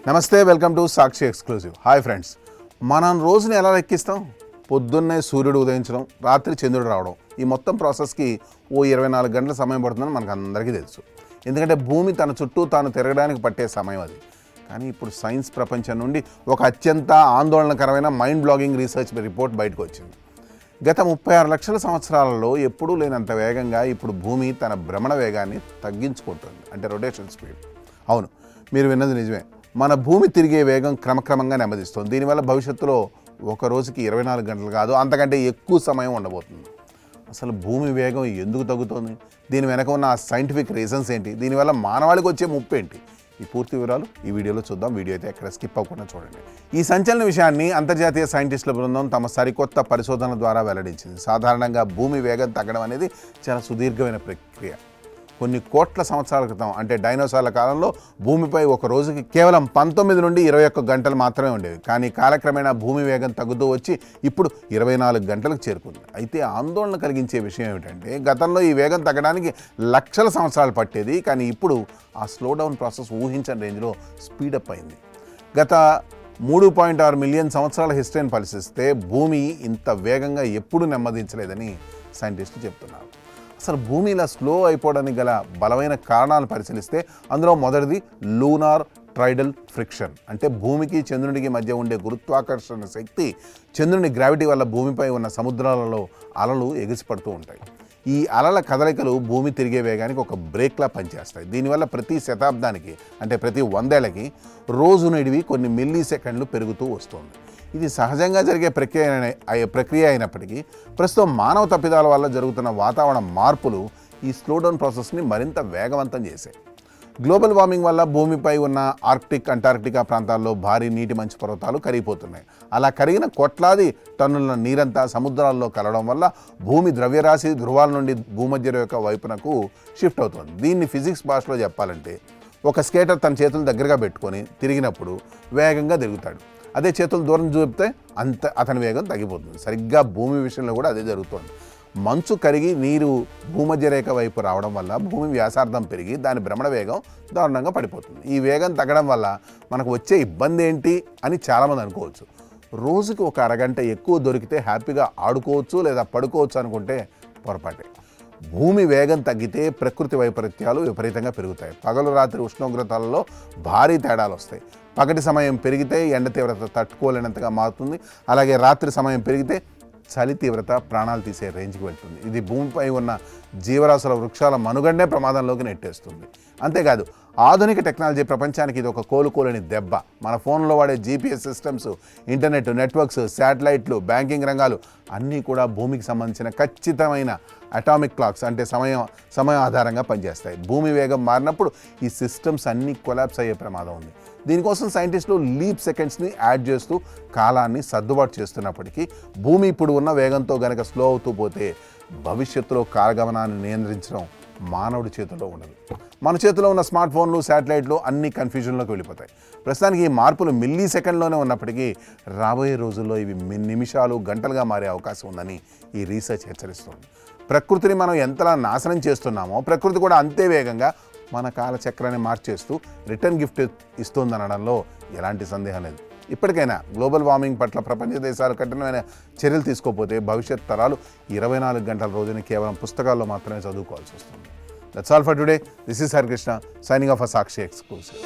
నమస్తే, welcome to Sakshi exclusive. Hi friends, మనం రోజుని ఎలా లెక్కిస్తాం? పొద్దున్నే సూర్యుడు ఉదయించడం, రాత్రి చంద్రుడు రావడం, ఈ మొత్తం ప్రాసెస్కి 24 గంటల సమయం పడుతుందని మనకు అందరికీ తెలుసు. ఎందుకంటే భూమి తన చుట్టూ తాను తిరగడానికి పట్టే సమయం అది. కానీ ఇప్పుడు సైన్స్ ప్రపంచం నుండి ఒక అత్యంత ఆందోళనకరమైన మైండ్ బ్లాగింగ్ రీసెర్చ్ రిపోర్ట్ బయటకు వచ్చింది. గత 36 లక్షల సంవత్సరాలలో ఎప్పుడూ లేనంత వేగంగా ఇప్పుడు భూమి తన భ్రమణ వేగాన్ని తగ్గించుకుంటుంది, అంటే రొటేషన్ స్పీడ్. అవును, మీరు విన్నది నిజమే. మన భూమి తిరిగే వేగం క్రమక్రమంగా నెమ్మదిస్తుంది. దీనివల్ల భవిష్యత్తులో ఒక రోజుకి 24 గంటలు కాదు, అంతకంటే ఎక్కువ సమయం ఉండబోతుంది. అసలు భూమి వేగం ఎందుకు తగ్గుతుంది? దీని వెనక ఉన్న సైంటిఫిక్ రీజన్స్ ఏంటి? దీనివల్ల మానవాళికి వచ్చే ముప్పు ఏంటి? ఈ పూర్తి వివరాలు ఈ వీడియోలో చూద్దాం. వీడియో అయితే ఎక్కడ స్కిప్ అవ్వకుండా చూడండి. ఈ సంచలన విషయాన్ని అంతర్జాతీయ సైంటిస్టుల బృందం తమ సరికొత్త పరిశోధనల ద్వారా వెల్లడించింది. సాధారణంగా భూమి వేగం తగ్గడం అనేది చాలా సుదీర్ఘమైన ప్రక్రియ. కొన్ని కోట్ల సంవత్సరాల క్రితం, అంటే డైనోసార్ల కాలంలో భూమిపై ఒక రోజుకి కేవలం 19 నుండి 21 గంటలు మాత్రమే ఉండేవి. కానీ కాలక్రమేణా భూమి వేగం తగ్గుతూ వచ్చి ఇప్పుడు 24 గంటలకు చేరుకుంది. అయితే ఆందోళన కలిగించే విషయం ఏమిటంటే, గతంలో ఈ వేగం తగ్గడానికి లక్షల సంవత్సరాలు పట్టేది. కానీ ఇప్పుడు ఆ స్లో డౌన్ ప్రాసెస్ ఊహించని రేంజ్లో స్పీడప్ అయింది. గత 3.6 మిలియన్ సంవత్సరాల హిస్టరీని పరిశీలిస్తే భూమి ఇంత వేగంగా ఎప్పుడూ నెమ్మదించలేదని సైంటిస్టులు చెప్తున్నారు. అసలు భూమి ఇలా స్లో అయిపోవడానికి గల బలమైన కారణాలు పరిశీలిస్తే అందులో మొదటిది లూనార్ ట్రైడల్ ఫ్రిక్షన్. అంటే భూమికి చంద్రునికి మధ్య ఉండే గురుత్వాకర్షణ శక్తి, చంద్రుని గ్రావిటీ వల్ల భూమిపై ఉన్న సముద్రాలలో అలలు ఎగిసిపడుతూ ఉంటాయి. ఈ అలల కదలికలు భూమి తిరిగే వేగానికి ఒక బ్రేక్లా పనిచేస్తాయి. దీనివల్ల ప్రతి శతాబ్దానికి, అంటే ప్రతి 100 ఏళ్ళకి రోజు నిడివి కొన్ని మిల్లీ సెకండ్లు పెరుగుతూ వస్తుంది. ఇది సహజంగా జరిగే ప్రక్రియ అయినప్పటికీ ప్రస్తుతం మానవ తప్పిదాల వల్ల జరుగుతున్న వాతావరణ మార్పులు ఈ స్లోడౌన్ ప్రాసెస్ని మరింత వేగవంతం చేశాయి. గ్లోబల్ వార్మింగ్ వల్ల భూమిపై ఉన్న ఆర్క్టిక్, అంటార్క్టికా ప్రాంతాల్లో భారీ నీటి మంచు పర్వతాలు కరిగిపోతున్నాయి. అలా కరిగిన కోట్లాది టన్నుల నీరంతా సముద్రాల్లో కలవడం వల్ల భూమి ద్రవ్యరాశి ధృవాల నుండి భూమధ్యరేఖ వైపునకు షిఫ్ట్ అవుతుంది. దీన్ని ఫిజిక్స్ భాషలో చెప్పాలంటే, ఒక స్కేటర్ తన చేతులు దగ్గరగా పెట్టుకొని తిరిగినప్పుడు వేగంగా తిరుగుతాడు. అదే చేతులు దూరం చూపితే అతని వేగం తగ్గిపోతుంది. సరిగ్గా భూమి విషయంలో కూడా అదే జరుగుతుంది. మంచు కరిగి నీరు భూమధ్యరేఖ వైపు రావడం వల్ల భూమి వ్యాసార్థం పెరిగి దాని భ్రమణ వేగం దారుణంగా పడిపోతుంది. ఈ వేగం తగ్గడం వల్ల మనకు వచ్చే ఇబ్బంది ఏంటి అని చాలామంది అనుకోవచ్చు. రోజుకి ఒక అరగంట ఎక్కువ దొరికితే హ్యాపీగా ఆడుకోవచ్చు లేదా పడుకోవచ్చు అనుకుంటే పొరపాటే. భూమి వేగం తగ్గితే ప్రకృతి వైపరీత్యాలు విపరీతంగా పెరుగుతాయి. పగలు రాత్రి ఉష్ణోగ్రతలలో భారీ తేడాలు వస్తాయి. పగటి సమయం పెరిగితే ఎండ తీవ్రత తట్టుకోలేనంతగా మారుతుంది. అలాగే రాత్రి సమయం పెరిగితే చలి తీవ్రత ప్రాణాలు తీసే రేంజ్కి వెళ్తుంది. ఇది భూమిపై ఉన్న జీవరాశుల, వృక్షాల మనుగడనే ప్రమాదంలోకి నెట్టేస్తుంది. అంతేకాదు, ఆధునిక టెక్నాలజీ ప్రపంచానికి ఇది ఒక కోలుకోలేని దెబ్బ. మన ఫోన్లో వాడే GPS సిస్టమ్స్, ఇంటర్నెట్ నెట్వర్క్స్, శాటిలైట్లు, బ్యాంకింగ్ రంగాలు అన్నీ కూడా భూమికి సంబంధించిన ఖచ్చితమైన అటామిక్ క్లాక్స్, అంటే సమయం ఆధారంగా పనిచేస్తాయి. భూమి వేగం మారినప్పుడు ఈ సిస్టమ్స్ అన్నీ కొలాప్స్ అయ్యే ప్రమాదం ఉంది. దీనికోసం సైంటిస్టులు లీప్ సెకండ్స్ని యాడ్ చేస్తూ కాలాన్ని సర్దుబాటు చేస్తున్నప్పటికీ భూమి ఇప్పుడు ఉన్న వేగంతో గనక స్లో అవుతూ పోతే భవిష్యత్తులో కాలగమనాన్ని నియంత్రించడం మానవుడి చేతిలో ఉండదు. మన చేతిలో ఉన్న స్మార్ట్ ఫోన్లు, శాటిలైట్లు అన్నీ కన్ఫ్యూజన్లోకి వెళ్ళిపోతాయి. ప్రస్తుతానికి ఈ మార్పులు మిల్లీ సెకండ్లోనే ఉన్నప్పటికీ రాబోయే రోజుల్లో ఇవి నిమిషాలు, గంటలుగా మారే అవకాశం ఉందని ఈ రీసెర్చ్ హెచ్చరిస్తుంది. ప్రకృతిని మనం ఎంతలా నాశనం చేస్తున్నామో ప్రకృతి కూడా అంతే వేగంగా మన కాలచక్రాన్ని మార్చేస్తూ రిటర్న్ గిఫ్ట్ ఇస్తుందనడంలో ఎలాంటి సందేహం లేదు. ఇప్పటికైనా గ్లోబల్ వార్మింగ్ పట్ల ప్రపంచ దేశాలు కఠినమైన చర్యలు తీసుకోకపోతే భవిష్యత్ తరాలు 24 గంటల రోజుని కేవలం పుస్తకాల్లో మాత్రమే చదువుకోవాల్సి వస్తుంది. That's all for today. This is Harikrishna signing off for Sakshi exclusive.